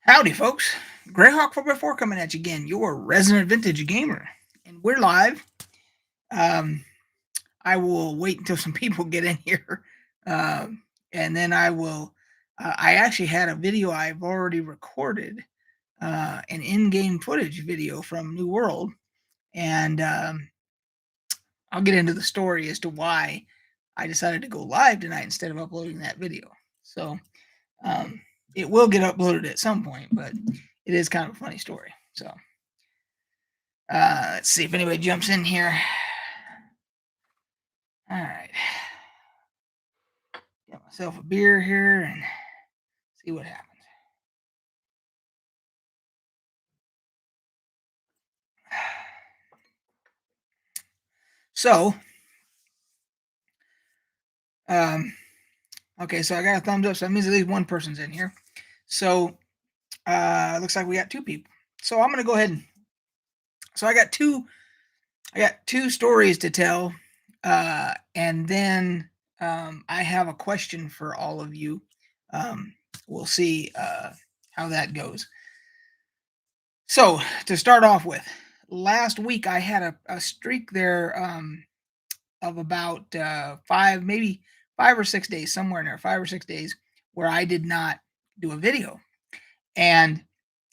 Howdy, folks. Greyhawk4x4 coming at you again, your resident vintage gamer. And we're live. Um, I will wait until some people get in here. And then I will. I actually had a video I've already recorded, an in game footage video from New World. And I'll get into the story as to why I decided to go live tonight instead of uploading that video. So um, it will get uploaded at some point, but it is kind of a funny story. So let's see if anybody jumps in here. All right. Get myself a beer here and see what happens. So, okay, so I got a thumbs up, so that means at least one person's in here. So, looks like we got two people. So I'm gonna go ahead and. So I got two stories to tell, and then I have a question for all of you. We'll see how that goes. So to start off with, last week I had a streak there of about maybe 5 or 6 days, somewhere in there, 5 or 6 days, where I did not do a video. And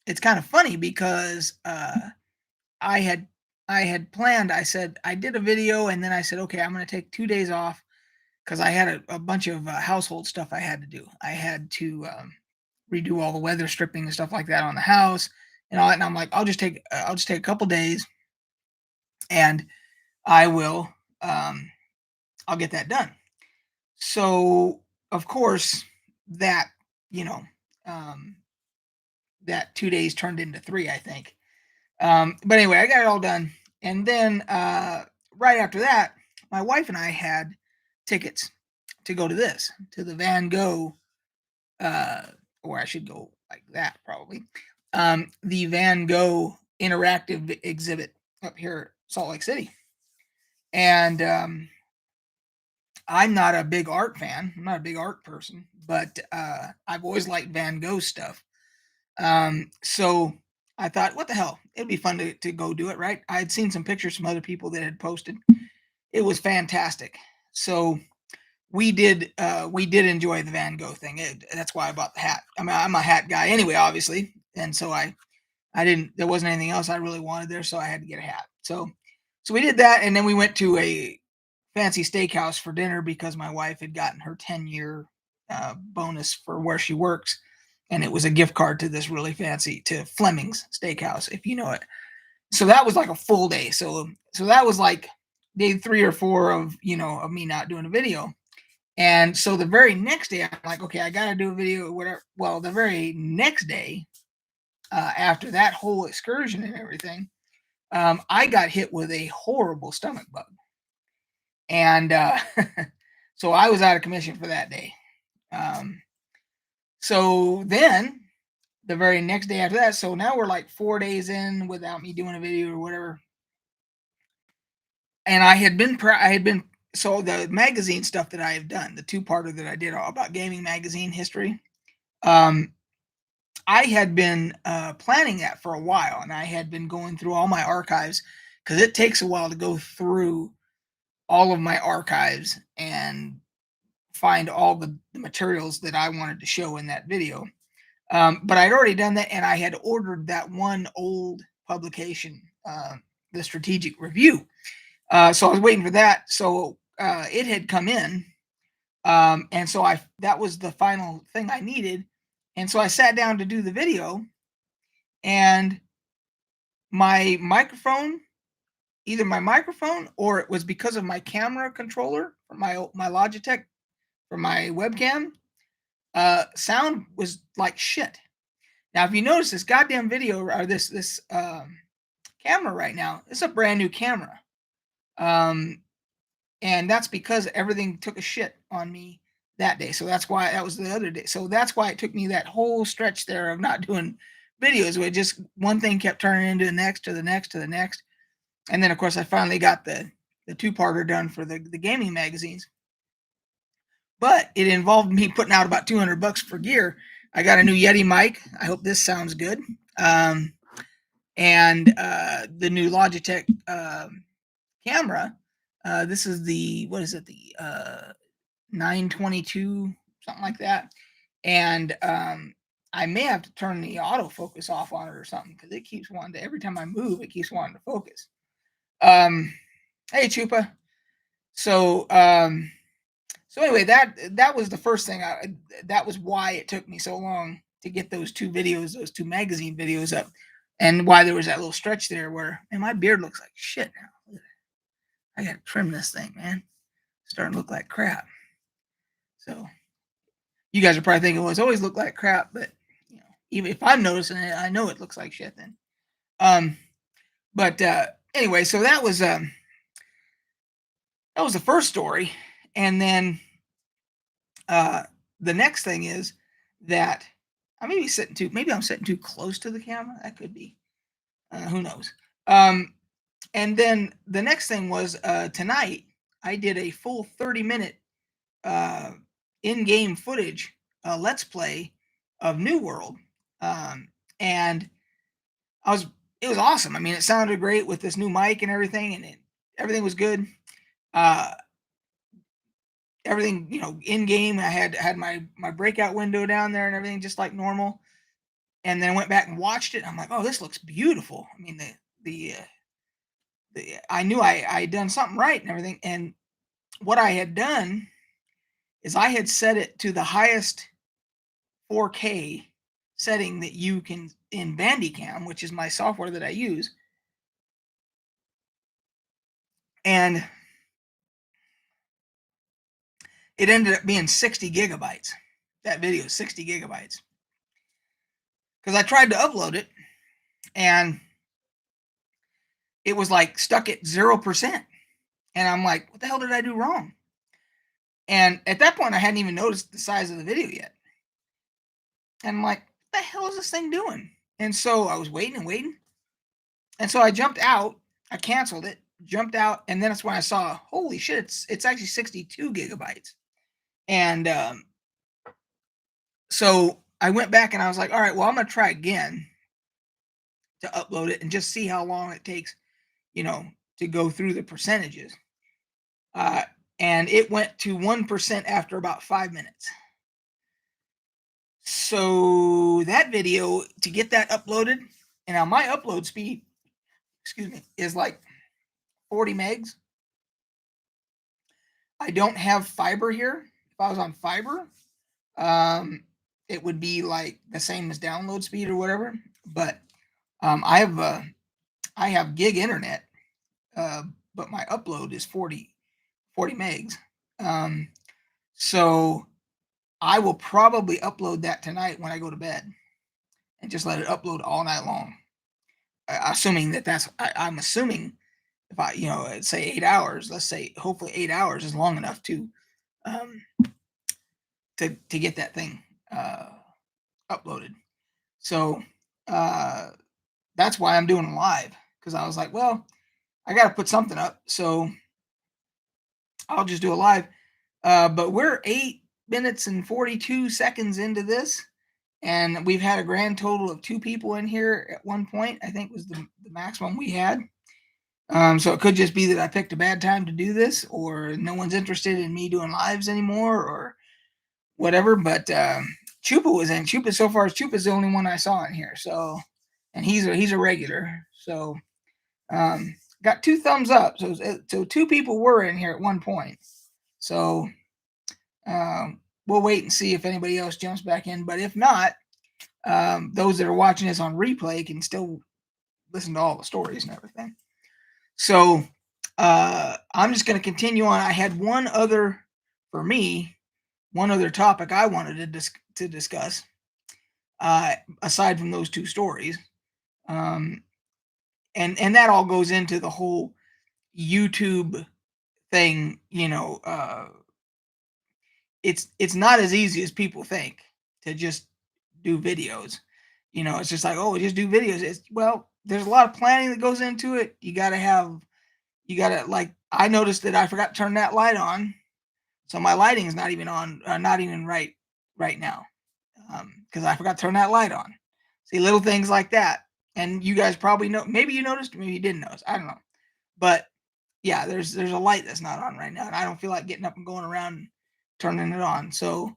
it's kind of funny because I had I had planned. I said I did a video, and then I said, okay, I'm going to take 2 days off because I had a bunch of household stuff I had to do. I had to redo all the weather stripping and stuff like that on the house and all that. And I'm like, I'll just take a couple days, and I will I'll get that done. So of course that you know um, that 2 days turned into three, I think. But anyway, I got it all done, and then right after that, my wife and I had tickets to go to the Van Gogh, uh, or I should go like that probably. The Van Gogh interactive exhibit up here, Salt Lake City, and I'm not a big art fan. I'm not a big art person, but I've always liked Van Gogh stuff. So I thought, what the hell? It'd be fun to go do it, right? I had seen some pictures from other people that had posted. It was fantastic. So we did enjoy the Van Gogh thing. That's why I bought the hat. I mean, I'm a hat guy anyway, obviously, and so I didn't. There wasn't anything else I really wanted there, so I had to get a hat. So we did that, and then we went to a fancy steakhouse for dinner because my wife had gotten her 10-year bonus for where she works, and it was a gift card to this really fancy to Fleming's Steakhouse, if you know it. So that was like a full day. So that was like day 3 or 4 of of me not doing a video. And so the very next day, I'm like, okay, I got to do a video or whatever. Well, the very next day, after that whole excursion and everything, I got hit with a horrible stomach bug. And so I was out of commission for that day. So then the very next day after that, so now we're like 4 days in without me doing a video or whatever. And so the magazine stuff that I have done, the two-parter that I did all about gaming magazine history, um, I had been planning that for a while, and I had been going through all my archives because it takes a while to go through all of my archives and find all the materials that I wanted to show in that video. But I'd already done that, and I had ordered that one old publication, the Strategic Review. So I was waiting for that. So it had come in, and so that was the final thing I needed. And so I sat down to do the video, and my microphone, either my microphone or it was because of my camera controller for my Logitech for my webcam, sound was like shit. Now, if you notice this goddamn video or this camera right now, it's a brand new camera. And that's because everything took a shit on me that day. So that's why that was the other day. So that's why it took me that whole stretch there of not doing videos where just one thing kept turning into the next to the next to the next. And then of course I finally got the two-parter done for the gaming magazines. But it involved me putting out about $200 for gear I got a new Yeti mic. I hope this sounds good. Um, and the new Logitech camera. This is the, what is it? The 922, something like that. And I may have to turn the autofocus off on it or something because it keeps wanting to, every time I move, it keeps wanting to focus. Hey, Chupa. So, so anyway, that was the first thing. That was why it took me so long to get those two videos, those two magazine videos up, and why there was that little stretch there where, man, my beard looks like shit now. I gotta trim this thing, man. It's starting to look like crap. So you guys are probably thinking, well, it's always looked like crap, but you know, even if I'm noticing it, I know it looks like shit then. But anyway, so that was the first story, and then the next thing is that maybe I'm sitting too close to the camera. That could be. Who knows? And then the next thing was tonight I did a full 30-minute in-game footage let's play of New World, and it was awesome. I mean, it sounded great with this new mic and everything, and everything was good. Everything, in game. I had my breakout window down there and everything just like normal. And then I went back and watched it. And I'm like, oh, this looks beautiful. I mean, I knew I had done something right and everything. And what I had done is I had set it to the highest 4K setting that you can in Bandicam, which is my software that I use. And it ended up being 60 gigabytes. That video is 60 gigabytes. Because I tried to upload it and it was like stuck at 0%. And I'm like, what the hell did I do wrong? And at that point, I hadn't even noticed the size of the video yet. And I'm like, what the hell is this thing doing? And so I was waiting and waiting. And so I jumped out. I canceled it, jumped out. And then that's when I saw, holy shit, it's actually 62 gigabytes. And so I went back and I was like, all right, well, I'm going to try again to upload it and just see how long it takes, to go through the percentages. And it went to 1% after about 5 minutes. So that video, to get that uploaded, and now my upload speed, is like 40 megs. I don't have fiber here. If I was on fiber, it would be like the same as download speed or whatever. But I have gig internet, but my upload is 40 megs. So I will probably upload that tonight when I go to bed and just let it upload all night long. Assuming I'm assuming if I, say 8 hours, let's say hopefully 8 hours is long enough to get that thing uploaded. So that's why I'm doing live, because I was like, well, I got to put something up, so I'll just do a live. But we're 8 minutes and 42 seconds into this, and we've had a grand total of 2 people in here at one point. I think was the maximum we had. So it could just be that I picked a bad time to do this, or no one's interested in me doing lives anymore, or whatever. But Chupa was in. So far, Chupa's the only one I saw in here. So, and he's a regular. So, got 2 thumbs up. So 2 people were in here at one point. So, we'll wait and see if anybody else jumps back in. But if not, those that are watching this on replay can still listen to all the stories and everything. So I'm just going to continue on. I had one other topic I wanted to discuss aside from those 2 stories. And that all goes into the whole YouTube thing. It's not as easy as people think to just do videos. It's just like, oh, just do videos. There's a lot of planning that goes into it. You gotta like, I noticed that I forgot to turn that light on. So my lighting is not even on, not even right now. because I forgot to turn that light on. See, little things like that. And you guys probably know, maybe you noticed, maybe you didn't notice. I don't know. But yeah, there's a light that's not on right now, and I don't feel like getting up and going around and turning it on. So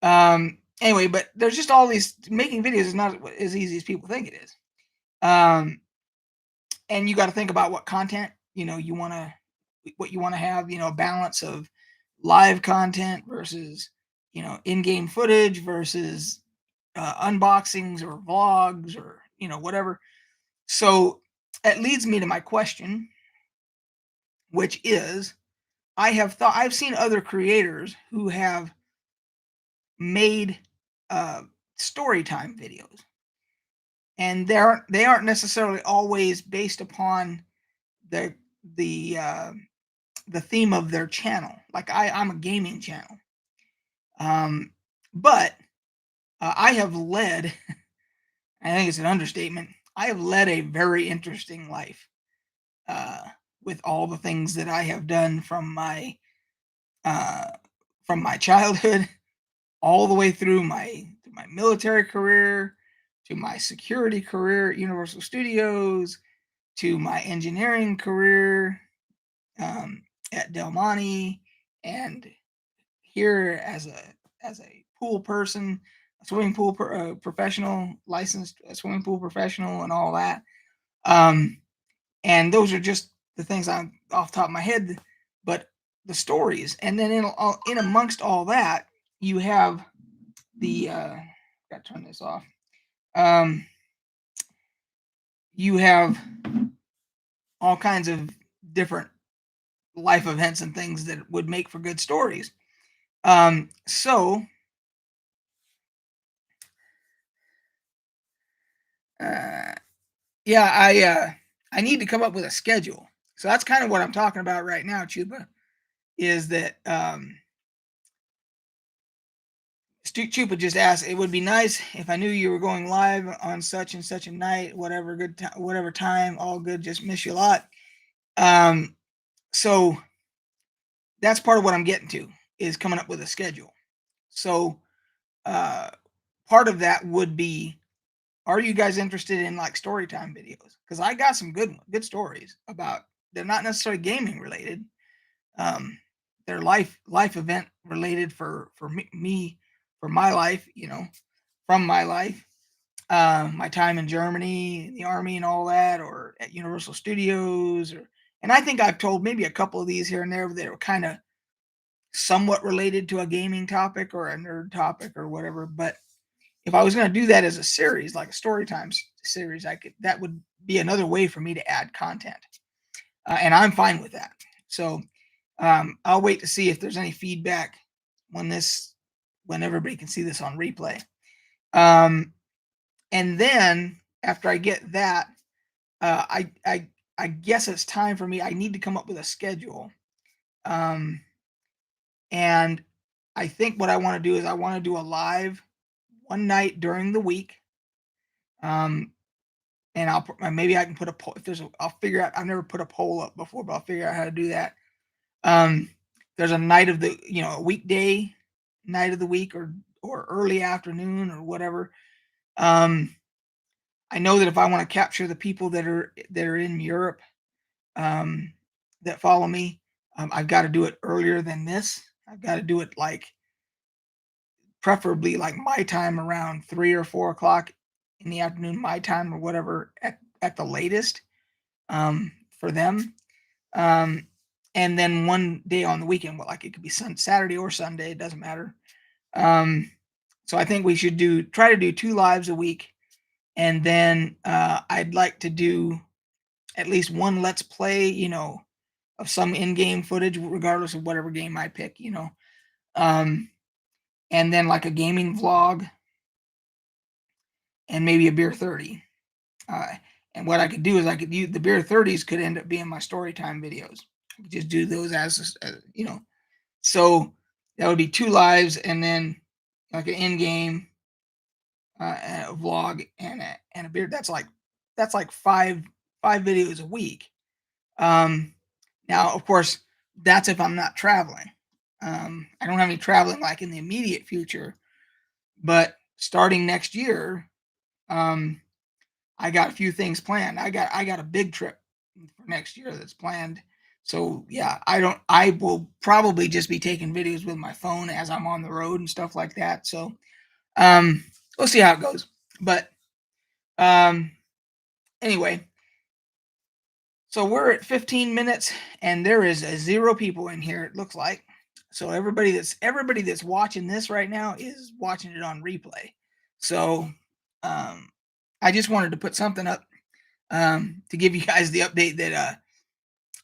anyway, but there's just all these, making videos is not as easy as people think it is. Um, and you got to think about what content, you want to, what you want to have, a balance of live content versus, in-game footage versus unboxings or vlogs or, whatever. So it leads me to my question, which is, I've seen other creators who have made uh, story time videos, and they aren't necessarily always based upon the the uh, the theme of their channel. Like I'm a gaming channel, um, but I have led. I think it's an understatement. I have led a very interesting life, uh, with all the things that I have done uh, from my childhood all the way through my military career, to my security career at Universal Studios, to my engineering career at Del Monte, and here as a pool person, a swimming pool professional, licensed swimming pool professional, and all that. Um, and those are just the things I'm off the top of my head, but the stories, and then in amongst all that, you have the got to turn this off. Um, you have all kinds of different life events and things that would make for good stories. So uh, yeah, I need to come up with a schedule. So that's kind of what I'm talking about right now, Chupa. Is that Chupa just asked? It would be nice if I knew you were going live on such and such a night, whatever whatever time. All good. Just miss you a lot. So that's part of what I'm getting to, is coming up with a schedule. So uh, part of that would be, are you guys interested in like story time videos? Because I got some good stories about, they're not necessarily gaming related. Um, they're life event related for me, for my life, from my life, my time in Germany, the army, and all that, or at Universal Studios, and I think I've told maybe a couple of these here and there that were kind of somewhat related to a gaming topic or a nerd topic or whatever. But if I was going to do that as a series, like a story time series, that would be another way for me to add content, and I'm fine with that. So I'll wait to see if there's any feedback when everybody can see this on replay. And then after I get that, I guess it's time for me. I need to come up with a schedule. And I think what I want to do is I want to do a live one night during the week. And maybe I can put a poll if I'll figure out. I've never put a poll up before, but I'll figure out how to do that. There's a night of the, a weekday night of the week, or early afternoon or whatever. I know that if I want to capture the people that are in Europe, that follow me, I've got to do it earlier than this. I've got to do it like preferably like my time, around 3 or 4 o'clock in the afternoon, my time, or whatever, at the latest, for them. And then one day on the weekend, like it could be Saturday or Sunday, it doesn't matter. So I think we should try to do 2 lives a week, and then I'd like to do at least one let's play, of some in-game footage, regardless of whatever game I pick, and then like a gaming vlog, and maybe a beer 30. And what I could do is I could use the beer 30s, could end up being my story time videos. I could just do those as so that would be 2 lives, and then like an in-game a vlog, and a beer. That's like five videos a week. Now, of course, that's if I'm not traveling. I don't have any traveling like in the immediate future, but starting next year, I got a few things planned. I got a big trip for next year that's planned. So yeah, I will probably just be taking videos with my phone as I'm on the road and stuff like that. So um we'll see how it goes. But um anyway, so we're at 15 minutes and there is a 0 people in here, it looks like. So everybody that's watching this right now is watching it on replay. So I just wanted to put something up to give you guys the update that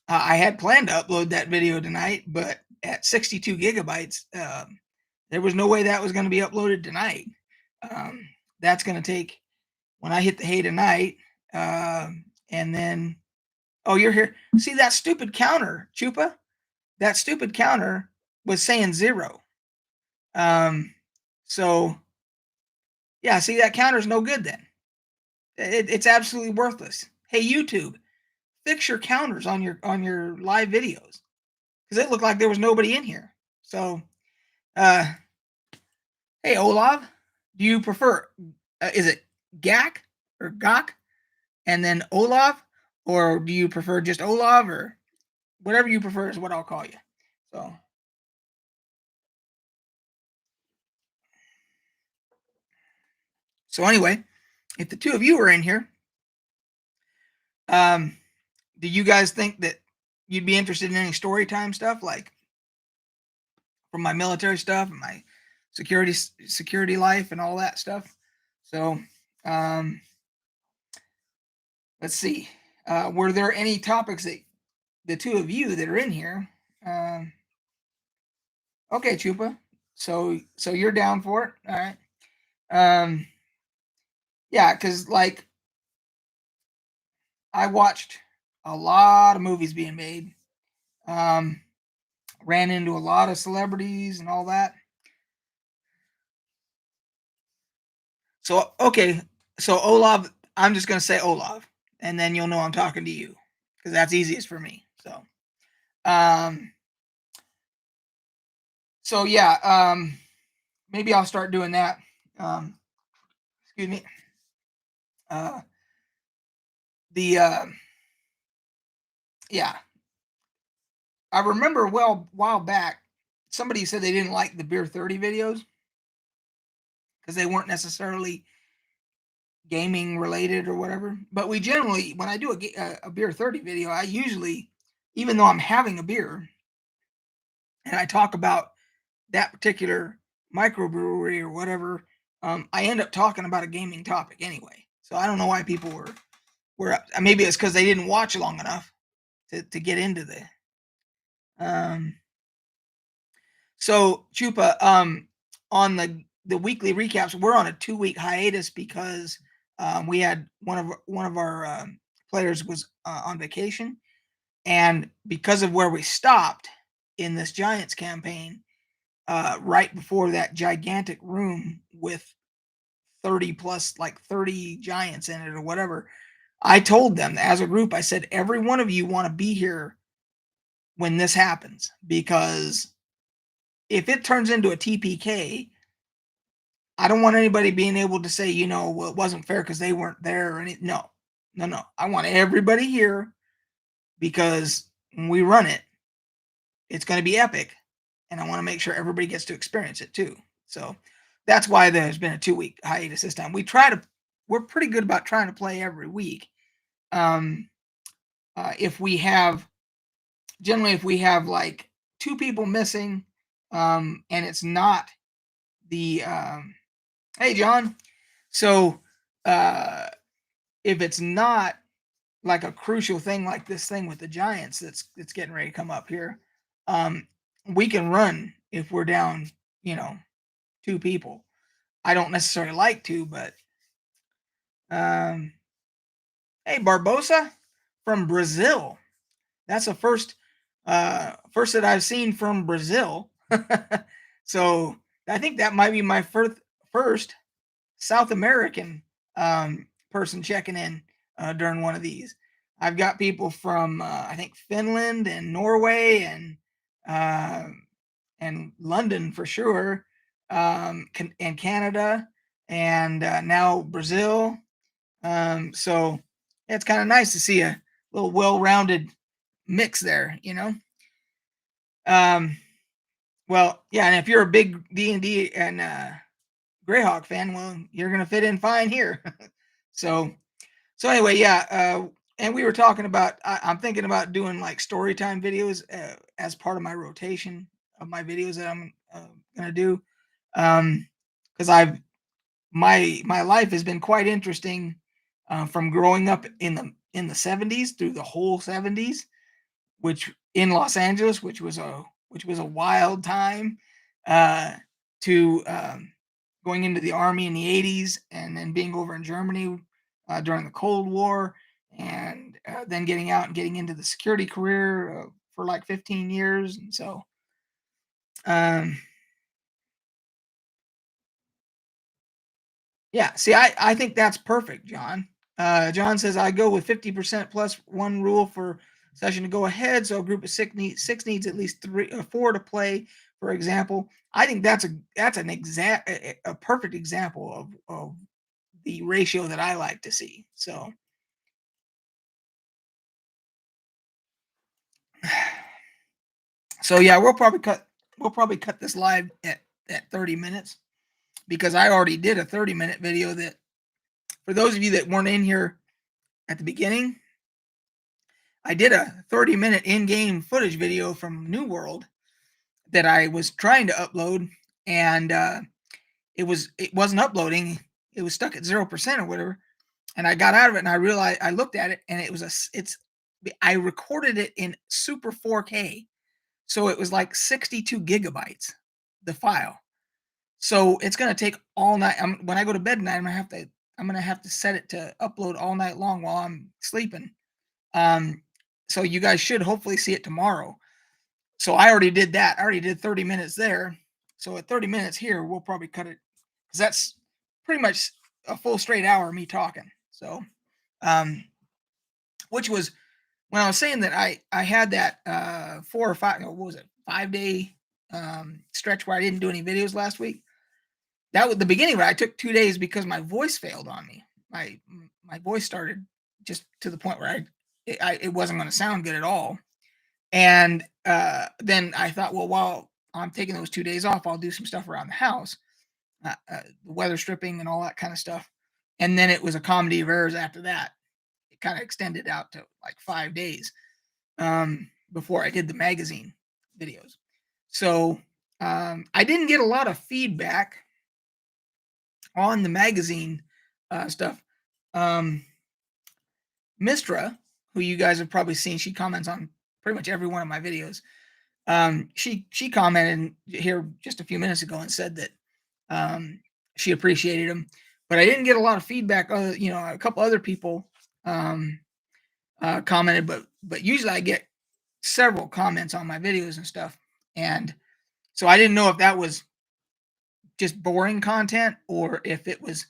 I had planned to upload that video tonight, but at 62 gigabytes, there was no way that was going to be uploaded tonight. Um, that's going to take when I hit the hay tonight, and then oh, you're here. See that stupid counter, Chupa? That stupid counter was saying 0. Um, so yeah, see that counter's no good then. It's absolutely worthless. Hey YouTube, fix your counters on your live videos because it looked like there was nobody in here. So, uh, hey Olav, do you prefer? Is it Gak or Gok, and then Olav, or do you prefer just Olav, or whatever you prefer is what I'll call you. So, anyway, if the two of you are in here, um, do you guys think that you'd be interested in any story time stuff, like from my military stuff and my security life and all that stuff? So, um, let's see. Were there any topics that the two of you that are in here? Um, okay, Chupa. So you're down for it, all right? Yeah, because like I watched a lot of movies being made. Um, ran into a lot of celebrities and all that. So okay, so Olav, I'm just gonna say Olav, and then you'll know I'm talking to you because that's easiest for me. Um, so yeah, maybe I'll start doing that. Excuse me. Uh, the yeah, I remember well while back somebody said they didn't like the Beer 30 videos because they weren't necessarily gaming related or whatever. But we generally, when I do a Beer 30 video, I usually, even though I'm having a beer and I talk about that particular microbrewery or whatever, I end up talking about a gaming topic anyway. So I don't know why people were up. Maybe it's because they didn't watch long enough to get into the. Um, so Chupa, on the weekly recaps, we're on a 2-week hiatus because we had one of our players was on vacation, and because of where we stopped in this Giants campaign, right before that gigantic room with 30 plus like 30 Giants in it or whatever, I told them as a group, I said, every one of you want to be here when this happens, because if it turns into a TPK, I don't want anybody being able to say, well, it wasn't fair because they weren't there or anything. No, no, no. I want everybody here because when we run it, it's going to be epic. And I want to make sure everybody gets to experience it too. So that's why there's been a 2-week hiatus this time. We're pretty good about trying to play every week. If we have, generally, if we have like 2 people missing, and it's not the, hey, John. So, if it's not like a crucial thing like this thing with the Giants that's getting ready to come up here, we can run if we're down, 2 people. I don't necessarily like to, but hey, Barbosa from Brazil. That's the first that I've seen from Brazil. So I think that might be my first South American person checking in during one of these. I've got people from I think Finland and Norway uh, and London for sure, and Canada and now Brazil. So it's kind of nice to see a little well-rounded mix there, you know. Um, well, yeah, and if you're a big D&D and Greyhawk fan, well, you're gonna fit in fine here. so, so anyway, yeah, and we were talking about. I'm thinking about doing like story time videos as part of my rotation of my videos that I'm gonna do, because I've my life has been quite interesting from growing up in the 70s through the whole 70s, which in Los Angeles, which was a wild time, uh, to going into the army in the 80s, and then being over in Germany during the Cold War, and then getting out and getting into the security career for like 15 years. And so, um, yeah, see, I think that's perfect, John. John says I go with 50% plus one rule for session to go ahead. So a group of six needs at least three or four to play. For example, I think that's an exact a perfect example of the ratio that I like to see. So, so yeah, we'll probably cut this live at 30 minutes because I already did a 30-minute video that for those of you that weren't in here at the beginning, I did a 30-minute in-game footage video from New World that I was trying to upload, and it wasn't uploading. It was stuck at 0% or whatever. And I got out of it, and I realized I looked at it, and I recorded it in super 4K, so it was like 62 gigabytes, the file. So it's gonna take all night. When I go to bed tonight, I'm gonna have to set it to upload all night long while I'm sleeping. Um, so you guys should hopefully see it tomorrow. So I already did that. I already did 30 minutes there. So at 30 minutes here, we'll probably cut it because that's pretty much a full straight hour of me talking. So, um, which was when I was saying that I had that 4 or 5, what was it, 5 day stretch where I didn't do any videos last week. That was the beginning of it. I took 2 days because my voice failed on me. My voice started just to the point where it wasn't going to sound good at all. And then I thought, well, while I'm taking those 2 days off, I'll do some stuff around the house, weather stripping and all that kind of stuff. And then it was a comedy of errors after that. It kind of extended out to like 5 days before I did the magazine videos. So I didn't get a lot of feedback on the magazine stuff. Um, Mistra, who you guys have probably seen, she comments on pretty much every one of my videos. She commented here just a few minutes ago and said that she appreciated them, but I didn't get a lot of feedback. A couple other people commented, but usually I get several comments on my videos and stuff, and so I didn't know if that was just boring content or if it was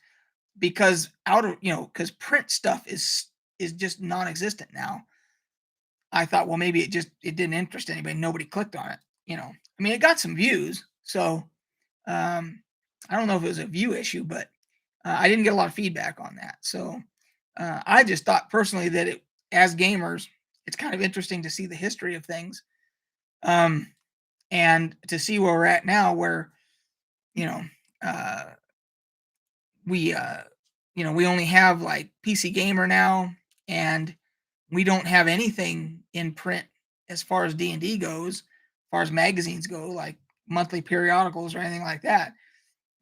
because because print stuff is just non-existent now. I thought, well, maybe it didn't interest anybody. Nobody clicked on it. I mean, it got some views, so um, I don't know if it was a view issue, but I didn't get a lot of feedback on that. So I just thought personally that as gamers, it's kind of interesting to see the history of things, and to see where we're at now, where you know uh, we we only have like PC Gamer now, and we don't have anything in print as far as D&D goes, as far as magazines go, like monthly periodicals or anything like that.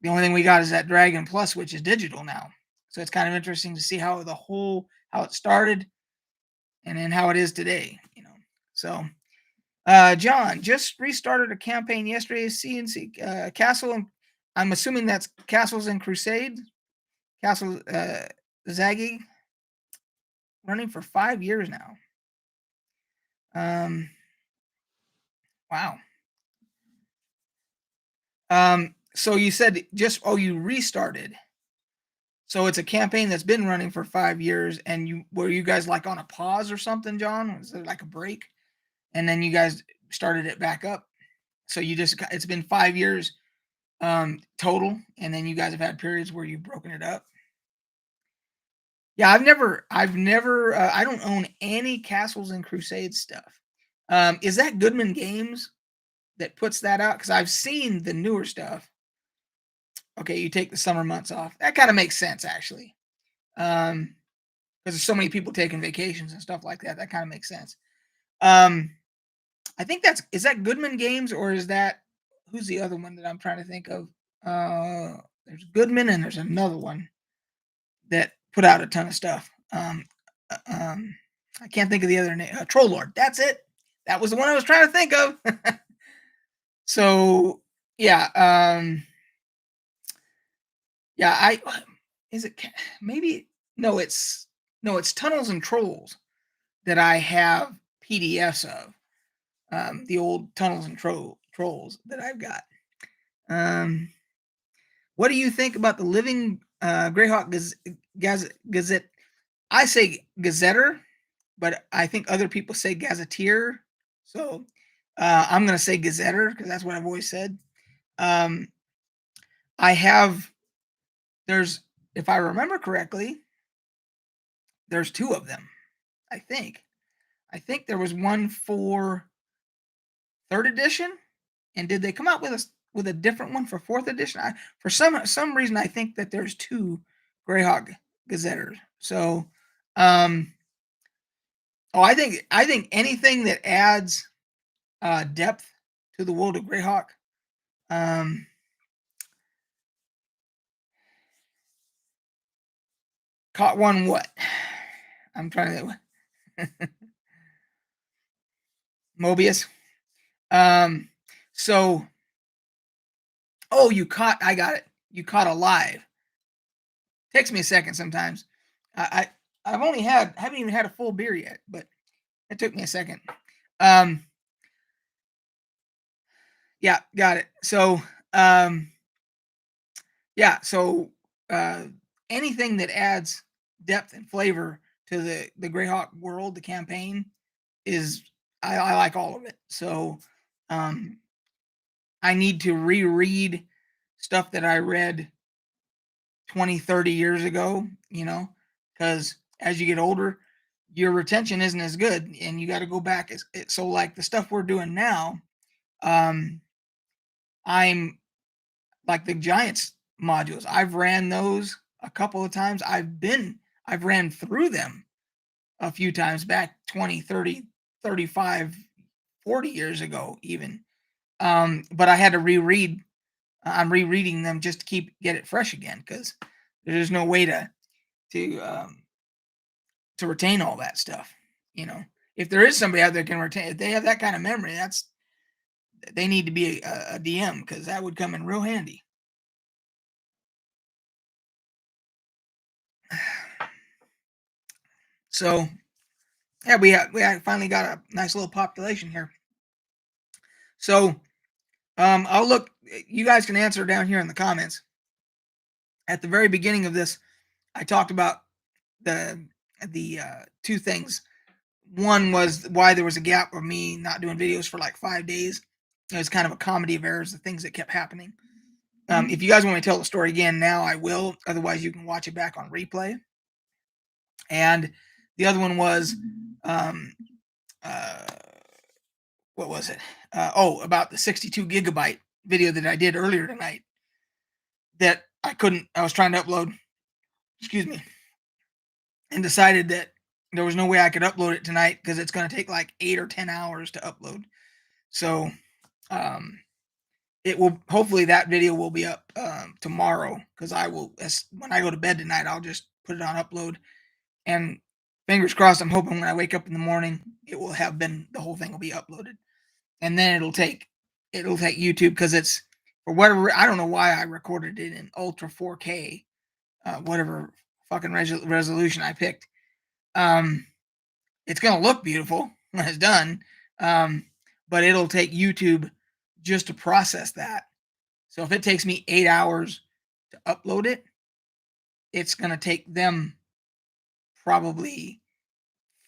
The only thing we got is that Dragon Plus, which is digital now. So it's kind of interesting to see how it started and then how it is today. So John just restarted a campaign yesterday, CNC Castle, and I'm assuming that's Castles and Crusade. Castle Zaggy, running for 5 years now. Wow. So you said you restarted. So it's a campaign that's been running for 5 years, and were you guys like on a pause or something, John? Was there like a break, and then you guys started it back up? So it's been 5 years total, and then you guys have had periods where you've broken it up. Yeah, I don't own any Castles and Crusades stuff. Is that Goodman Games that puts that out? Because I've seen the newer stuff. Okay, you take the summer months off. That kind of makes sense, actually. Because there's so many people taking vacations and stuff like that. That kind of makes sense. Um, I think is that Goodman Games, or is that who's the other one that I'm trying to think of? There's Goodman and there's another one that put out a ton of stuff. I can't think of the other name. Troll Lord. That's it. That was the one I was trying to think of. So yeah, yeah. I is it maybe no. It's Tunnels and Trolls that I have PDFs of. The old Tunnels and Trolls that I've got. Um, what do you think about the Living Greyhawk Gazette? I say Gazetter, but I think other people say Gazetteer. So I'm going to say Gazetter because that's what I've always said. Um, I have, there's, if I remember correctly, there's two of them, I think. I think there was one for third edition, and did they come out with a different one for fourth edition? For some reason, I think that there's two Greyhawk Gazetters. So, I think anything that adds depth to the world of Greyhawk. Caught one what? I'm trying to Mobius. So oh, I got it. You caught alive. Takes me a second sometimes. I've only haven't even had a full beer yet, but it took me a second. Yeah, got it. So yeah, so anything that adds depth and flavor to the Greyhawk world, the campaign, is I like all of it. So I need to reread stuff that I read 20, 30 years ago, because as you get older, your retention isn't as good and you got to go back. So like the stuff we're doing now, I'm like the Giants modules. I've ran those a couple of times. I've ran through them a few times back 20, 30, 35, 40 years ago even. But I had to reread. I'm rereading them just to get it fresh again because there's no way to retain all that stuff. If there is somebody out there can retain, if they have that kind of memory, they need to be a DM because that would come in real handy. So yeah, we finally got a nice little population here. So I'll look. You guys can answer down here in the comments. At the very beginning of this, I talked about the two things. One was why there was a gap of me not doing videos for like 5 days. It was kind of a comedy of errors, the things that kept happening. If you guys want me to tell the story again now, I will. Otherwise, you can watch it back on replay. And the other one was, what was it? About the 62 gigabyte video that I did earlier tonight that I was trying to upload, excuse me, and decided that there was no way I could upload it tonight because it's going to take like 8 or 10 hours to upload. So, it will, hopefully that video will be up tomorrow because when I go to bed tonight, I'll just put it on upload, and fingers crossed, I'm hoping when I wake up in the morning, it will have the whole thing will be uploaded. And then it'll take YouTube because it's, for whatever, I don't know why I recorded it in Ultra 4K, whatever fucking resolution I picked. It's going to look beautiful when it's done. But it'll take YouTube just to process that. So if it takes me 8 hours to upload it, it's going to take them probably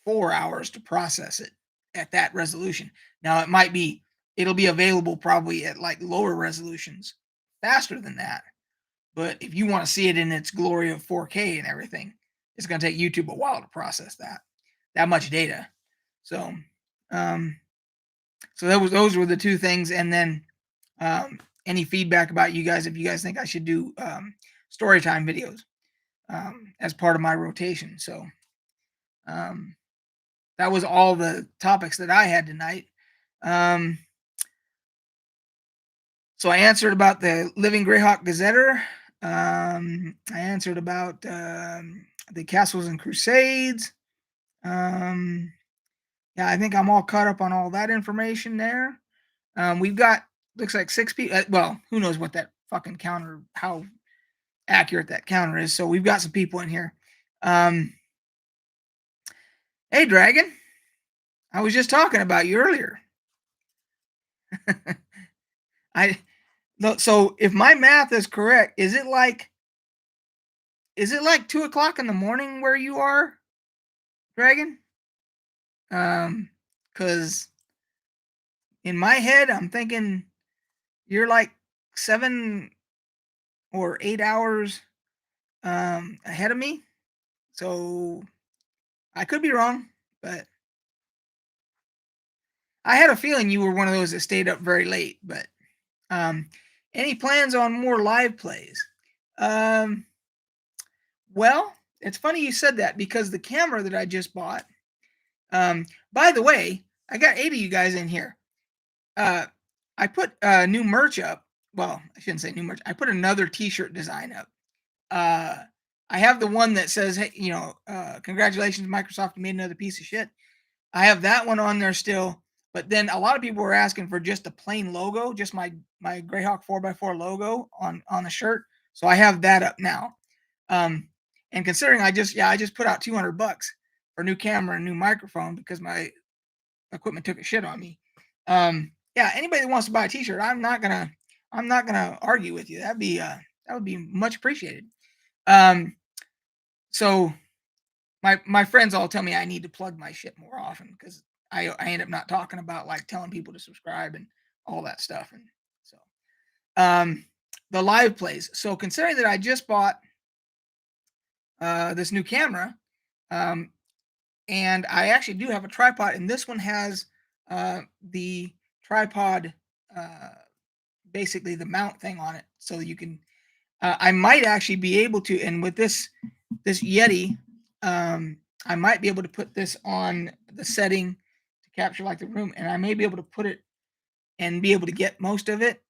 4 hours to process it at that resolution. Now it'll be available probably at like lower resolutions faster than that. But if you want to see it in its glory of 4K and everything, it's going to take YouTube a while to process that much data. So, um, so those were the two things, and then any feedback about you guys if you guys think I should do story time videos as part of my rotation. So that was all the topics that I had tonight. So I answered about the Living Greyhawk Gazetter. I answered about the Castles and Crusades. Yeah, I think I'm all caught up on all that information there. We've got, looks like 6 people. Well, who knows what that fucking counter, how accurate that counter is. So we've got some people in here. Hey, Dragon. I was just talking about you earlier. So if my math is correct, is it like 2 o'clock in the morning where you are, Dragon? Because in my head, I'm thinking you're like 7 or 8 hours ahead of me. So I could be wrong, but I had a feeling you were one of those that stayed up very late. But any plans on more live plays? Well, it's funny you said that because the camera that I just bought, by the way, I got 8 of you guys in here. I put new merch up. Well, I shouldn't say new merch. I put another t-shirt design up. I have the one that says, hey, congratulations, Microsoft, you made another piece of shit. I have that one on there still. But then a lot of people were asking for just a plain logo, just my Greyhawk 4x4 logo on the shirt. So I have that up now. And considering I just put out $200 for new camera and new microphone because my equipment took a shit on me. Yeah, anybody that wants to buy a t-shirt, I'm not gonna argue with you. That would be much appreciated. So my friends all tell me I need to plug my shit more often because I end up not talking about like telling people to subscribe and all that stuff. And so the live plays. So considering that I just bought this new camera, and I actually do have a tripod, and this one has the tripod, basically the mount thing on it, so you can. I might actually be able to, and with this Yeti, I might be able to put this on the setting to capture like the room, and I may be able to put it and be able to get most of it.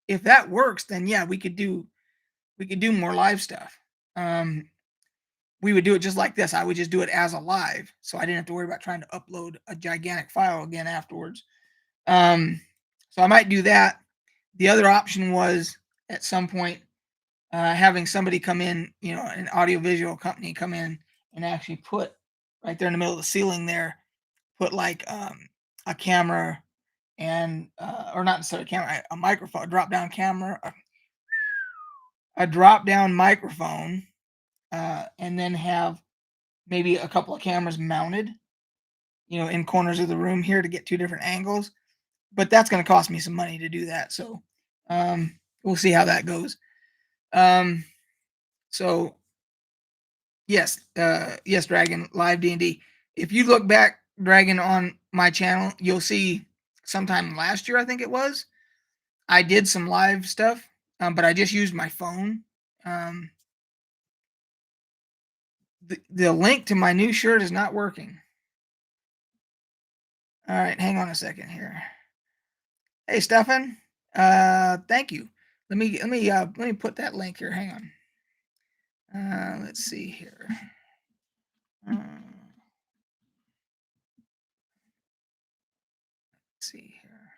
If that works, then yeah, we could do more live stuff. We would do it just like this. I would just do it as a live, so I didn't have to worry about trying to upload a gigantic file again afterwards. So I might do that. The other option was at some point having somebody come in, an audiovisual company come in and actually put right there in the middle of the ceiling there, put like a camera and or not necessarily a camera, a microphone, a drop down camera, a drop down microphone, and then have maybe a couple of cameras mounted, in corners of the room here to get 2 different angles. But that's going to cost me some money to do that. So we'll see how that goes. So yes, Dragon, live D&D. If you look back, Dragon, on my channel, you'll see sometime last year, I think it was, I did some live stuff, but I just used my phone. The link to my new shirt is not working. All right, hang on a second here. Hey, Stefan, thank you. Let me put that link here. Hang on. Let's see here. Let's see here.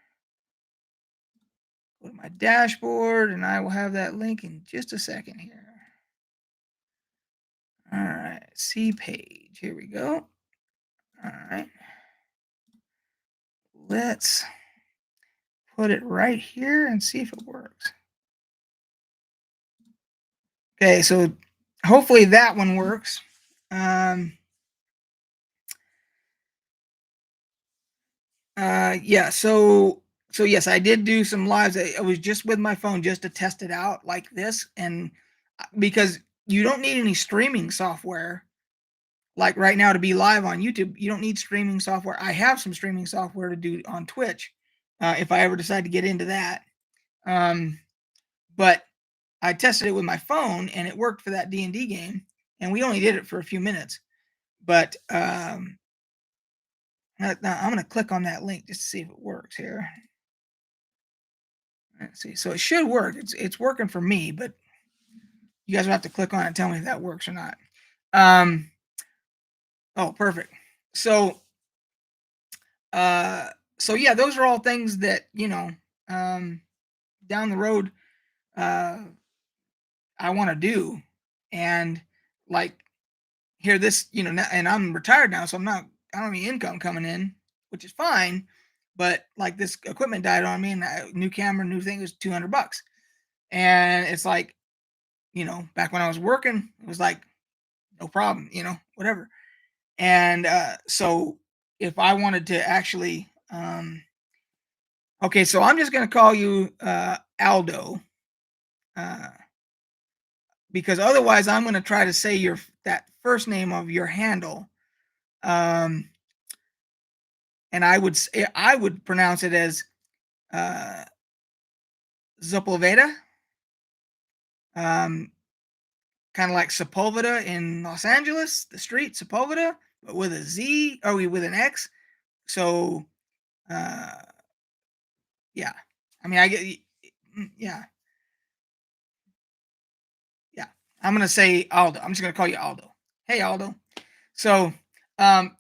Go to my dashboard, and I will have that link in just a second here. All right, see page. Here we go. All right. Let's put it right here and see if it works. Okay, so hopefully that one works. Yeah, so so yes, I did do some lives. I was just with my phone just to test it out like this, and because you don't need any streaming software like right now to be live on YouTube. You don't need streaming software. I have some streaming software to do on Twitch if I ever decide to get into that. Um, but I tested it with my phone and it worked for that D&D game, and we only did it for a few minutes. But now I'm going to click on that link just to see if it works here. Let's see. So it should work. It's working for me, but you guys will have to click on it and tell me if that works or not. Oh, perfect. So uh so yeah, those are all things that, down the road uh I want to do. And like here this, now, and I'm retired now, so I don't have any income coming in, which is fine. But like this equipment died on me, and new camera, new thing was $200. And it's like, back when I was working, it was like no problem, whatever. And so if I wanted to actually, okay, so I'm just going to call you Aldo, uh, because otherwise I'm going to try to say that first name of your handle, um, and I would pronounce it as uh, Sepulveda, um, kind of like Sepulveda in Los Angeles, the street Sepulveda, but with a Z, or with an X. So uh, yeah, I mean, I get, yeah, yeah. I'm gonna say Aldo. I'm just gonna call you Aldo. Hey, Aldo. So, um,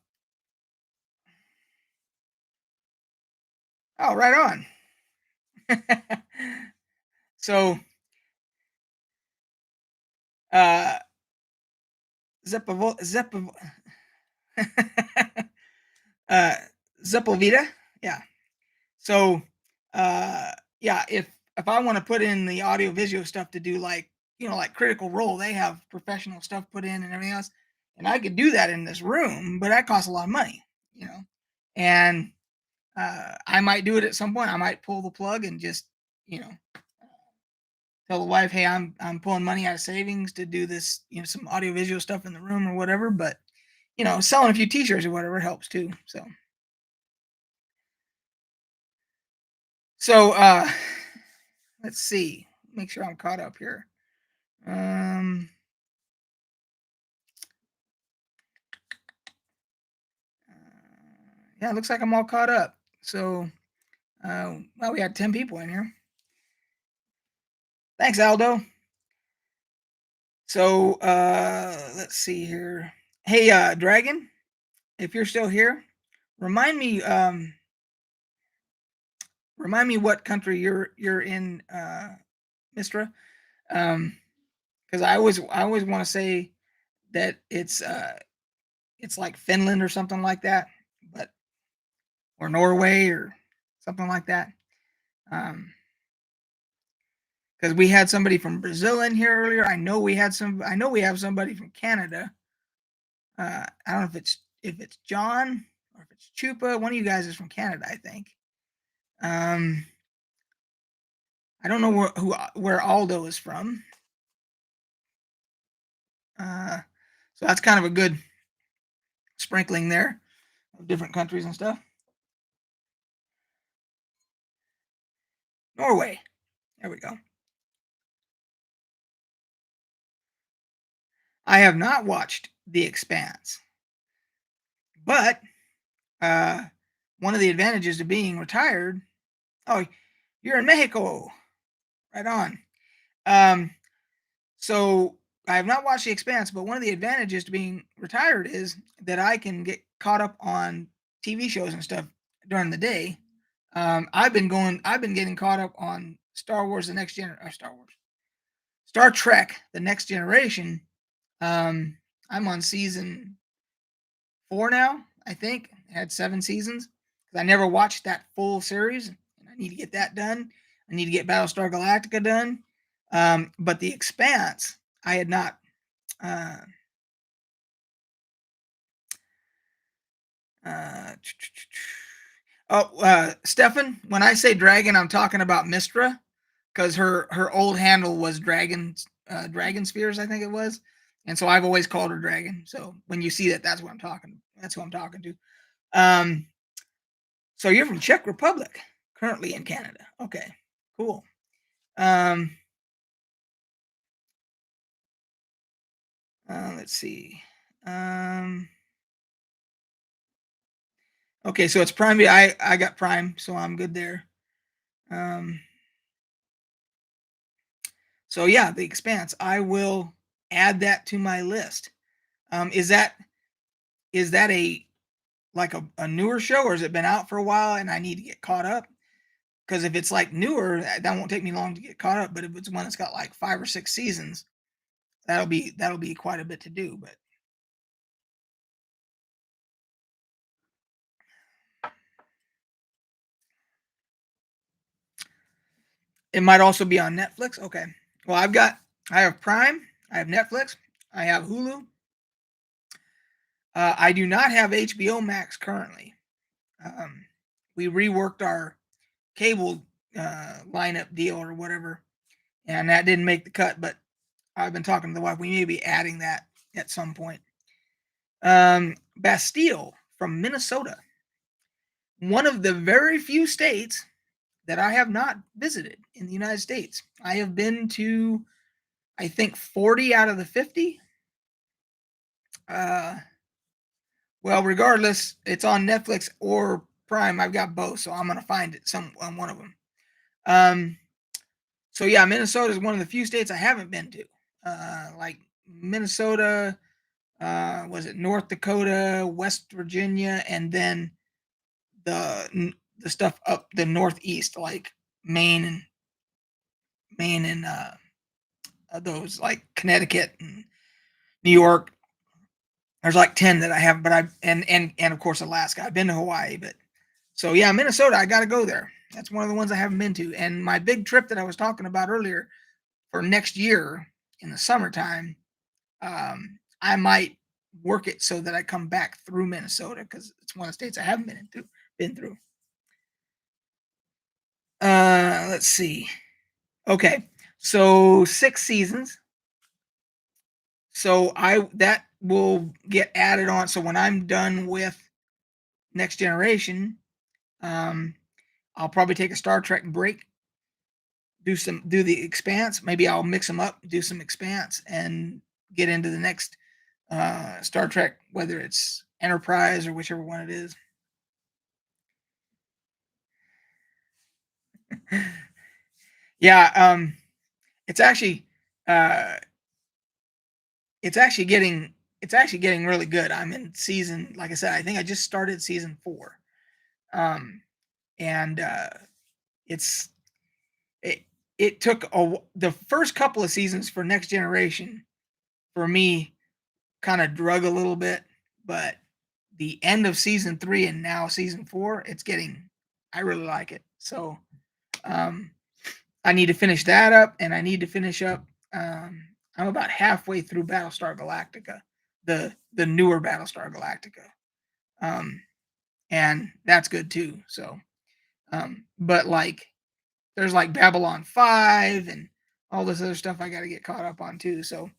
oh, right on. So, uh, Zepo, uh, Zepovita. Yeah. So, yeah, if I want to put in the audio visual stuff to do like, like Critical Role, they have professional stuff put in and everything else, and I could do that in this room, but that costs a lot of money, and I might do it at some point. I might pull the plug and just, tell the wife, hey, I'm pulling money out of savings to do this, some audio visual stuff in the room or whatever. But selling a few T-shirts or whatever helps too. So let's see. Make sure I'm caught up here. Yeah, it looks like I'm all caught up. So, well, we had 10 people in here. Thanks, Aldo. So, let's see here. Hey, Dragon, if you're still here, remind me, what country you're in, Mistra. Because I always want to say that it's like Finland or something like that, but or Norway or something like that. Because we had somebody from Brazil in here earlier. I know we have somebody from Canada. I don't know if it's John or if it's Chupa. One of you guys is from Canada, I think. I don't know where Aldo is from. So that's kind of a good sprinkling there of different countries and stuff. Norway. There we go. I have not watched The Expanse, but one of the advantages of being retired. Oh, you're in Mexico. Right on. Um, so I have not watched The Expanse, but one of the advantages to being retired is that I can get caught up on TV shows and stuff during the day. I've been getting caught up on Star Trek, The Next Generation. I'm on season 4 now, I think. It had 7 seasons because I never watched that full series, and I need to get that done. I need to get Battlestar Galactica done. But The Expanse, I had not. Uh, uh, Oh, Stefan, when I say dragon, I'm talking about Mistra because her old handle was dragon spheres, I think it was, and so I've always called her dragon. So when you see that, that's what I'm talking. That's who I'm talking to. Um, so you're from Czech Republic, currently in Canada. Okay, cool. Um, let's see. Um, okay, so it's Prime. I got Prime, so I'm good there. Um, so yeah, The Expanse. I will add that to my list. Is that a like a newer show, or has it been out for a while and I need to get caught up? Because if it's like newer, that won't take me long to get caught up. But if it's one that's got like 5 or 6 seasons, that'll be quite a bit to do. But it might also be on Netflix. Okay. Well, I have Prime, I have Netflix, I have Hulu. I do not have HBO Max currently. Um, we reworked our cable lineup deal or whatever, and that didn't make the cut. But I've been talking to the wife. We may be adding that at some point. Bastille from Minnesota, one of the very few states that I have not visited in the United States. I have been to, I think, 40 out of the 50. Uh, well, regardless, it's on Netflix or Prime. I've got both, so I'm gonna find it some on one of them. Um, so yeah, Minnesota is one of the few states I haven't been to. Like Minnesota, was it North Dakota, West Virginia, and then the stuff up the northeast, like Maine and those like Connecticut and New York. There's like 10 that I have, but I and of course Alaska. I've been to Hawaii, but so yeah, Minnesota. I got to go there. That's one of the ones I haven't been to. And my big trip that I was talking about earlier for next year in the summertime, I might work it so that I come back through Minnesota because it's one of the states I haven't been through. Let's see. Okay, so 6 seasons. So I that will get added on. So when I'm done with Next Generation, um, I'll probably take a Star Trek break, do the Expanse. Maybe I'll mix them up, do some Expanse, and get into the next Star Trek, whether it's Enterprise or whichever one it is. Yeah, it's actually uh, it's actually getting really good. I'm in season, like I said, I think I just started season 4. Um, and it's it it took the first couple of seasons for Next Generation for me kind of drug a little bit, but the end of season 3 and now season 4, it's getting I really like it. So um, I need to finish that up, and I need to finish up. I'm about halfway through Battlestar Galactica, the newer Battlestar Galactica, um, and that's good too. So, but like there's like Babylon 5 and all this other stuff I got to get caught up on too. So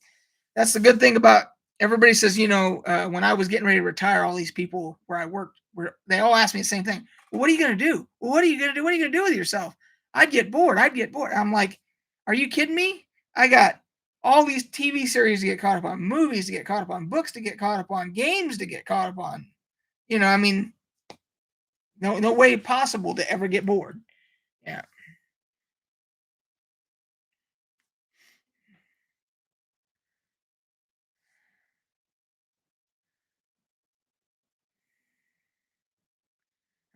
that's the good thing about everybody says, when I was getting ready to retire, all these people where I worked, they all asked me the same thing. Well, what are you going to do? Well, what are you going to do? What are you going to do with yourself? I'd get bored. I'm like, are you kidding me? I got all these TV series to get caught up on, movies to get caught up on, books to get caught up on, games to get caught up on. I mean, no way possible to ever get bored. Yeah.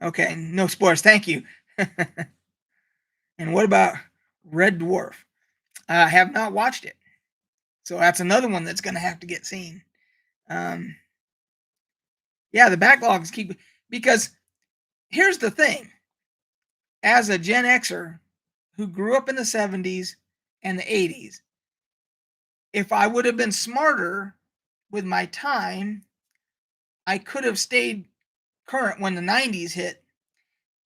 Okay. No spoilers. Thank you. And what about Red Dwarf? I have not watched it, so that's another one that's going to have to get seen. Um, yeah, the backlogs keep because here's the thing: as a Gen Xer who grew up in the '70s and the '80s, if I would have been smarter with my time, I could have stayed current when the '90s hit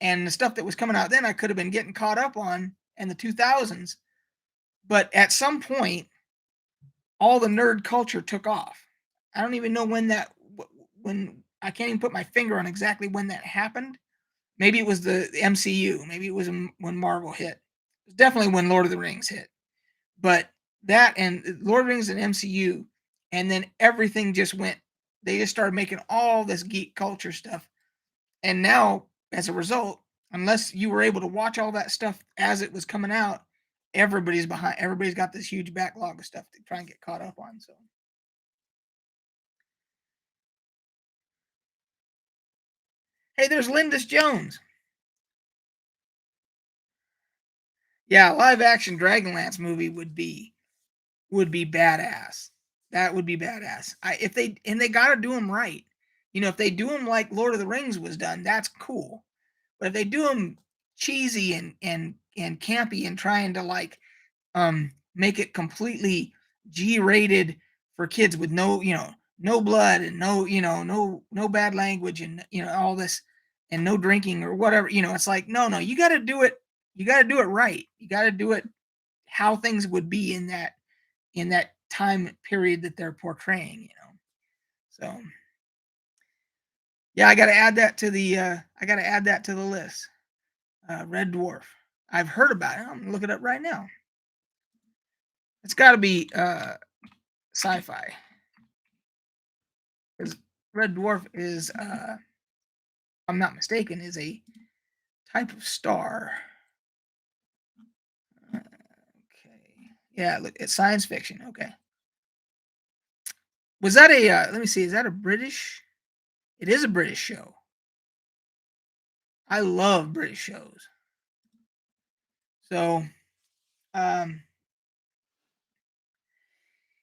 and the stuff that was coming out then, I could have been getting caught up on in the 2000s. But at some point, all the nerd culture took off. I don't even know when when I can't even put my finger on exactly when that happened. Maybe it was the MCU. Maybe it was when Marvel hit. It was definitely when Lord of the Rings hit. But that and Lord of the Rings and MCU, and then everything just went. They just started making all this geek culture stuff, and now as a result, unless you were able to watch all that stuff as it was coming out, everybody's behind. Everybody's got this huge backlog of stuff to try and get caught up on. So, hey, there's Lindis Jones. Yeah, live action Dragonlance movie would be badass. That would be badass. If they got to do them right. If they do them like Lord of the Rings was done, that's cool. But if they do them cheesy and campy and trying to like make it completely G-rated for kids with no blood and no bad language and all this and no drinking or whatever, it's like no, you got to do it right. You got to do it how things would be in that time period that they're portraying. So yeah, I got to add that to the list. Red Dwarf. I've heard about it. I'm gonna look it up right now. It's got to be sci-fi because Red Dwarf is, if I'm not mistaken, is a type of star. Okay, yeah, look, it's science fiction. Okay, was that a? Let me see. Is that a British? It is a British show. I love British shows. So, um,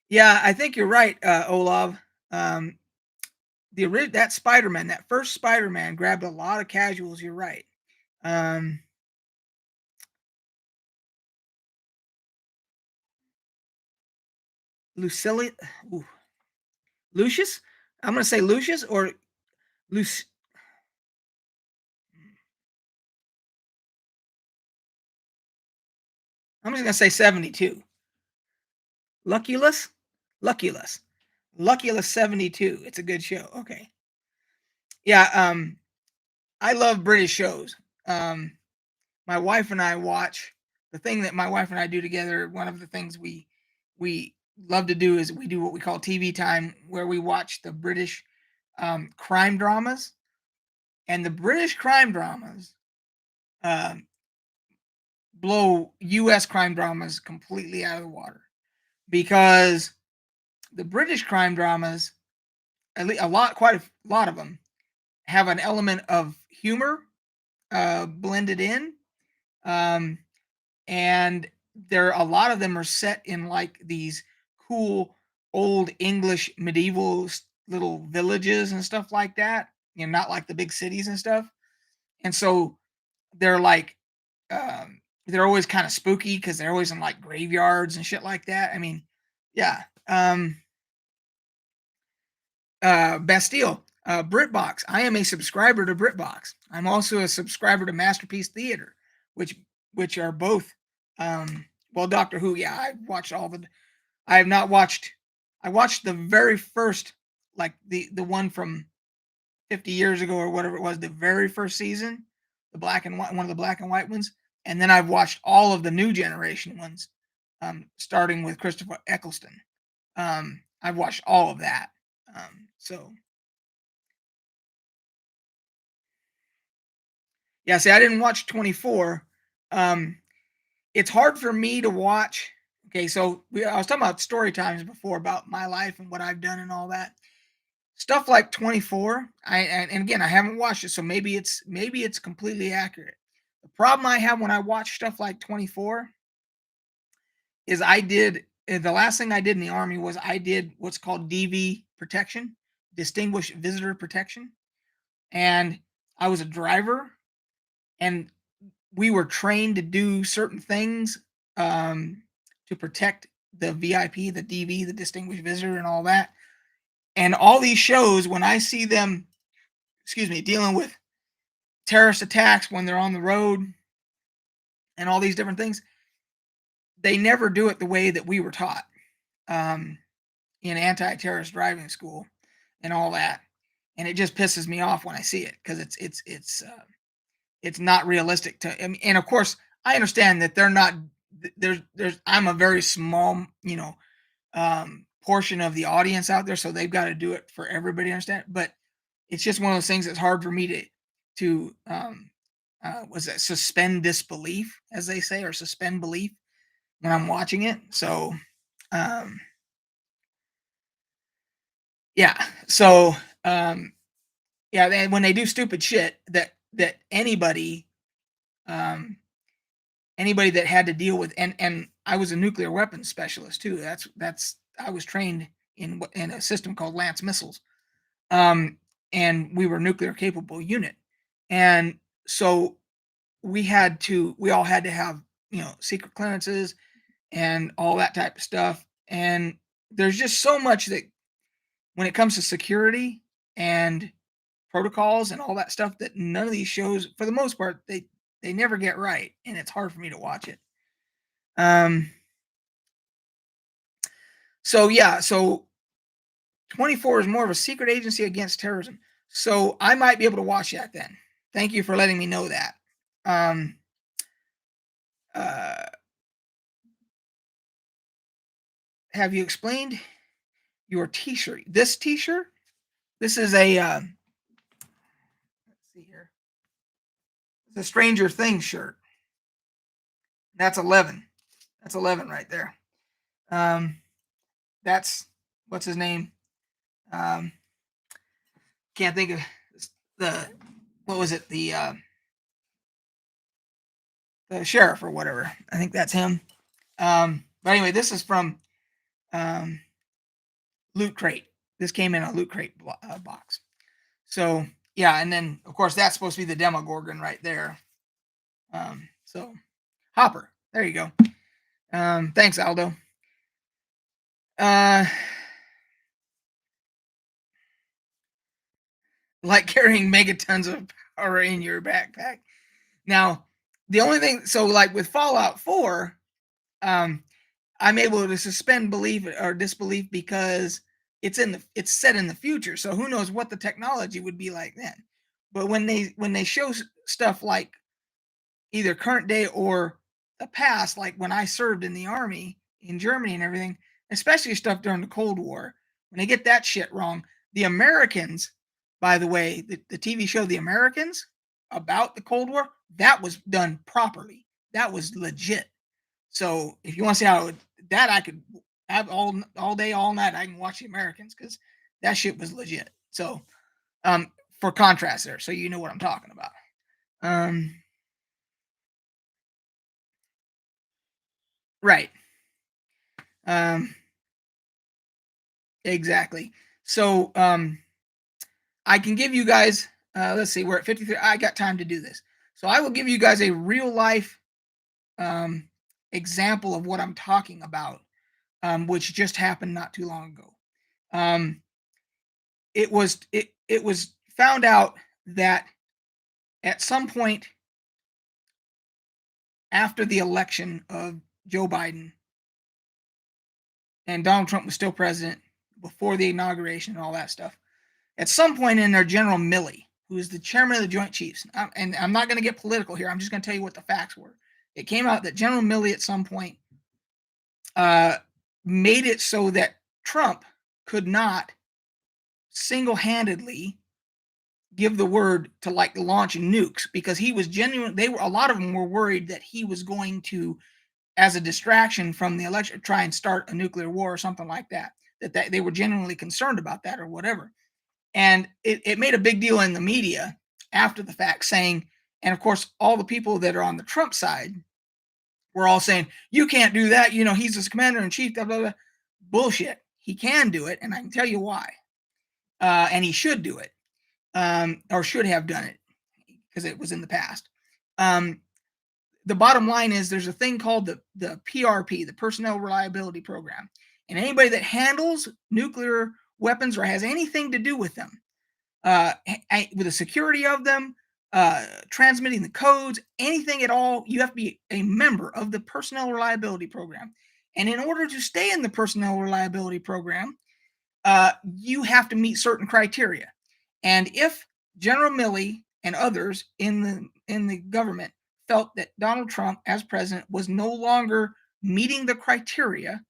yeah, I think you're right, Olav. Um, that Spider-Man, that first Spider-Man, grabbed a lot of casuals. You're right. Um, Lucilla, ooh, Lucius. I'm gonna say Lucius or Luc. I'm just gonna say 72. Luckulus, Luckulus, Luckulus 72. It's a good show. Okay. Yeah. I love British shows. Um, my wife and I watch the thing that my wife and I do together. One of the things we love to do is we do what we call TV time, where we watch the British crime dramas, and the British crime dramas um, blow U.S. crime dramas completely out of the water because the British crime dramas, at least quite a lot of them, have an element of humor blended in. Um, and a lot of them are set in like these cool old English medieval little villages and stuff like that. Not like the big cities and stuff. And so they're like, they're always kind of spooky because they're always in like graveyards and shit like that. I mean, yeah. Bastille, BritBox. I am a subscriber to BritBox. I'm also a subscriber to Masterpiece Theater, which are both. Well, Doctor Who. Yeah, I watched all the. I have not watched. I watched the very first, like the one from 50 years ago or whatever it was, the very first season, the black and white, one of the black and white ones, and then I've watched all of the new generation ones, starting with Christopher Eccleston. I've watched all of that. So yeah, see, I didn't watch 24. Um, it's hard for me to watch. Okay, so I was talking about story times before about my life and what I've done and all that stuff. Like 24, and again, I haven't watched it, so maybe it's completely accurate. The problem I have when I watch stuff like 24 is the last thing I did in the army was I did what's called DV protection, distinguished visitor protection, and I was a driver, and we were trained to do certain things to protect the VIP, the DV, the distinguished visitor, and all that. And all these shows, when I see them, excuse me, dealing with terrorist attacks when they're on the road and all these different things, they never do it the way that we were taught um, in anti-terrorist driving school and all that. And it just pisses me off when I see it because it's not realistic to. I mean, and of course, I understand that they're not. There's I'm a very small, portion of the audience out there, so they've got to do it for everybody to understand. But it's just one of those things that's hard for me to was that suspend disbelief, as they say, or suspend belief when I'm watching it. So, um, yeah. So, yeah. Then when they do stupid shit that um, anybody that had to deal with, and I was a nuclear weapons specialist too. That's I was trained in a system called Lance missiles, um, and we were a nuclear capable unit, and so we all had to have secret clearances and all that type of stuff. And there's just so much that when it comes to security and protocols and all that stuff that none of these shows, for the most part, they never get right, and it's hard for me to watch it. Um, so yeah, so 24 is more of a secret agency against terrorism. So I might be able to watch that then. Thank you for letting me know that. Um, uh, have you explained your T-shirt? This T-shirt. This is a let's see here. It's a Stranger Things shirt. That's 11. That's 11 right there. Um, that's what's his name? Um, can't think of the what was it? The sheriff or whatever. I think that's him. But anyway, this is from um, Loot Crate. This came in a Loot Crate box. So yeah, and then of course that's supposed to be the Demogorgon right there. So Hopper, there you go. Thanks, Aldo. Like carrying megatons of power in your backpack. Now, the only thing, so like with Fallout 4, I'm able to suspend belief or disbelief because it's set in the future. So who knows what the technology would be like then. But when they show stuff like either current day or the past, like when I served in the army in Germany and everything, especially stuff during the Cold War, when they get that shit wrong, the Americans, by the way, the TV show The Americans about the Cold War, that was done properly. That was legit. So if you want to see how that I could have all day, all night, I can watch The Americans because that shit was legit. So for contrast there, so you know what I'm talking about. Right. Um, exactly. So I can give you guys, let's see, we're at 53. I got time to do this. So I will give you guys a real life example of what I'm talking about, which just happened not too long ago. It was found out that at some point after the election of Joe Biden and Donald Trump was still president before the inauguration and all that stuff, at some point in there, General Milley, who is the chairman of the Joint Chiefs, and I'm not going to get political here, I'm just going to tell you what the facts were. It came out that General Milley at some point made it so that Trump could not single-handedly give the word to like launch nukes because he was genuine. A lot of them were worried that he was going to, as a distraction from the election, try and start a nuclear war or something like that. That they were genuinely concerned about that or whatever. And it made a big deal in the media after the fact, saying, and of course, all the people that are on the Trump side were all saying, you can't do that. He's the commander in chief, blah, blah, blah. Bullshit. He can do it. And I can tell you why. And he should do it, or should have done it because it was in the past. The bottom line is there's a thing called the PRP, the Personnel Reliability Program. And anybody that handles nuclear weapons or has anything to do with them, with the security of them, transmitting the codes, anything at all. You have to be a member of the Personnel Reliability Program. And in order to stay in the Personnel Reliability Program, you have to meet certain criteria. And if General Milley and others in the government felt that Donald Trump, as president, was no longer meeting the criteria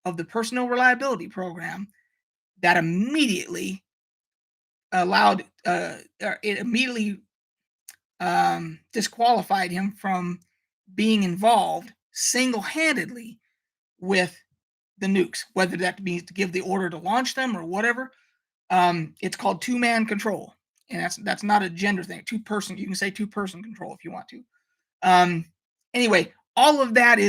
of the Personnel Reliability Program, that immediately allowed it immediately disqualified him from being involved single-handedly with the nukes, whether that means to give the order to launch them or whatever. It's called two-man control, and that's not a gender thing. Two-person, you can say two-person control if you want to. Anyway, all of that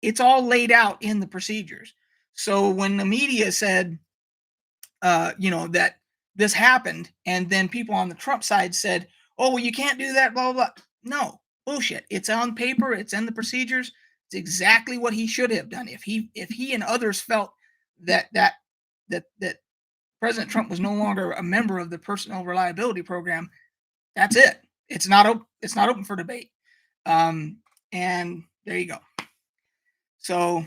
it's all laid out in the procedures. So when the media said, that this happened, and then people on the Trump side said, "Oh, well, you can't do that," blah blah blah. No, bullshit. It's on paper. It's in the procedures. It's exactly what he should have done. If he and others felt that President Trump was no longer a member of the Personnel Reliability Program, that's it. It's not open for debate. And there you go. So,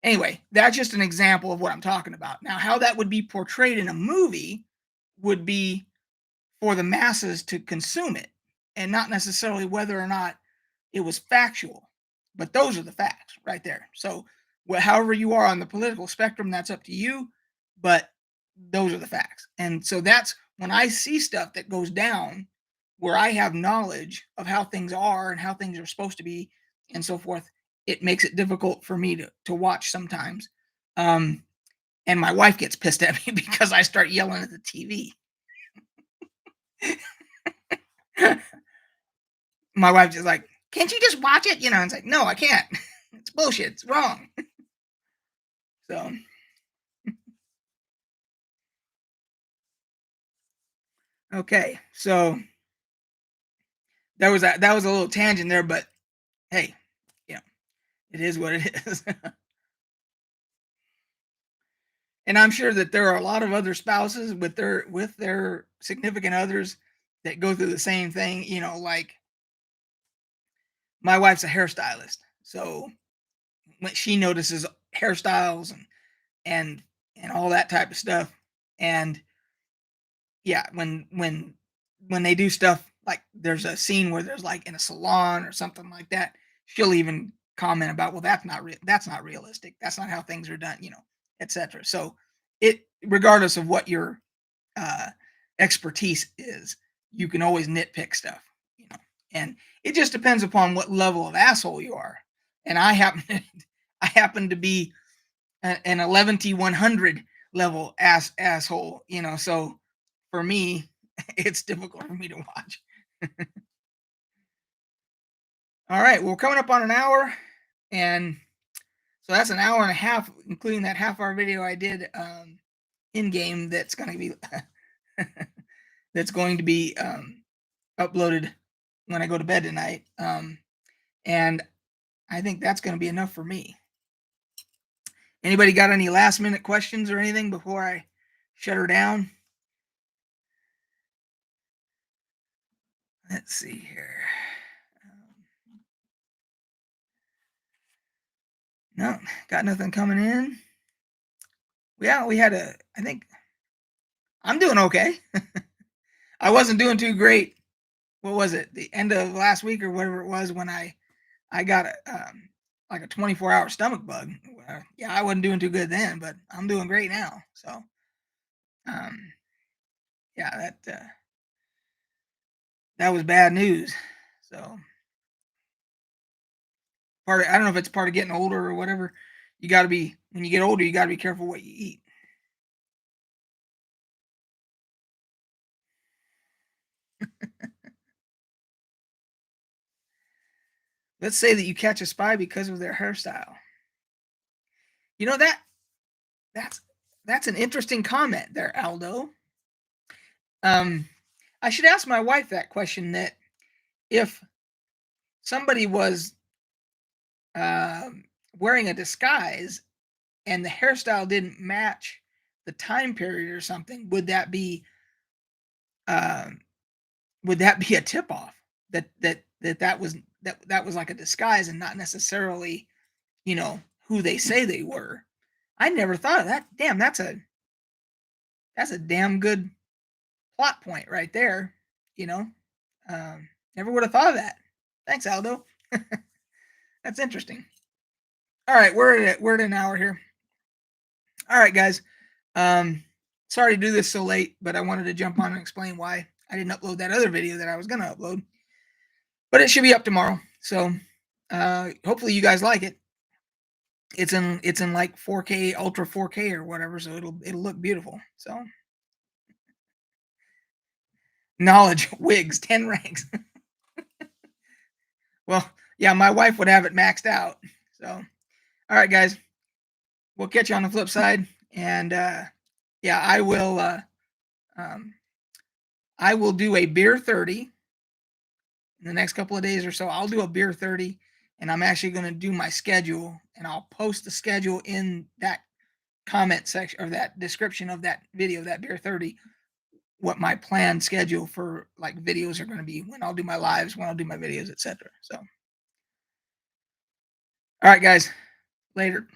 anyway, that's just an example of what I'm talking about. Now, how that would be portrayed in a movie would be for the masses to consume it, and not necessarily whether or not it was factual. But those are the facts right there. So, however you are on the political spectrum, that's up to you. But those are the facts. And so that's when I see stuff that goes down where I have knowledge of how things are and how things are supposed to be and so forth, it makes it difficult for me to watch sometimes. Um, and my wife gets pissed at me because I start yelling at the TV. My wife's just like, "Can't you just watch it?" It's like, "No, I can't. It's bullshit. It's wrong." So, okay. So that was a little tangent there, but hey, you know, it is what it is. And I'm sure that there are a lot of other spouses with their significant others that go through the same thing, like my wife's a hairstylist. So when she notices hairstyles and and all that type of stuff. And yeah, when they do stuff like there's a scene where there's like in a salon or something like that, she'll even comment about, well, that's not realistic. That's not how things are done, etc. So it regardless of what your uh expertise is, you can always nitpick stuff, you know. And it just depends upon what level of asshole you are. And I happen I happen to be an 11 T 100 level asshole, so for me, it's difficult for me to watch. All right, well, we're coming up on an hour, and so that's an hour and a half, including that half-hour video I did in game. That's going to be that's going to be uploaded when I go to bed tonight, and I think that's going to be enough for me. Anybody got any last-minute questions or anything before I shut her down? Let's see here. No, got nothing coming in. Yeah, I think I'm doing okay. I wasn't doing too great. What was it? The end of last week or whatever it was when I got like a 24-hour stomach bug. Yeah, I wasn't doing too good then, but I'm doing great now. So, um, yeah, that was bad news. So, I don't know if it's part of getting older or whatever. You got to be when you get older, you got to be careful what you eat. Let's say that you catch a spy because of their hairstyle. You know that's that's an interesting comment there, Aldo. Um, I should ask my wife that question. That if somebody was wearing a disguise and the hairstyle didn't match the time period or something, would that be would that be a tip off that was like a disguise and not necessarily, who they say they were? I never thought of that. Damn, that's a damn good plot point right there. You know, never would have thought of that. Thanks, Aldo. That's interesting. All right, we're at an hour here. All right, guys. Um, Sorry to do this so late, but I wanted to jump on and explain why I didn't upload that other video that I was gonna upload. But it should be up tomorrow. So hopefully you guys like it. It's in like 4K, ultra 4K or whatever, so it'll look beautiful. So knowledge wigs 10 ranks. Well, yeah, my wife would have it maxed out. So all right, guys, we'll catch you on the flip side, and yeah, um, I will do a beer 30 in the next couple of days or so. I'll do a beer 30, and I'm actually going to do my schedule, and I'll post the schedule in that comment section or that description of that video, that beer 30, what my planned schedule for like videos are going to be, when I'll do my lives, when I'll do my videos, etc. So, all right, guys, later.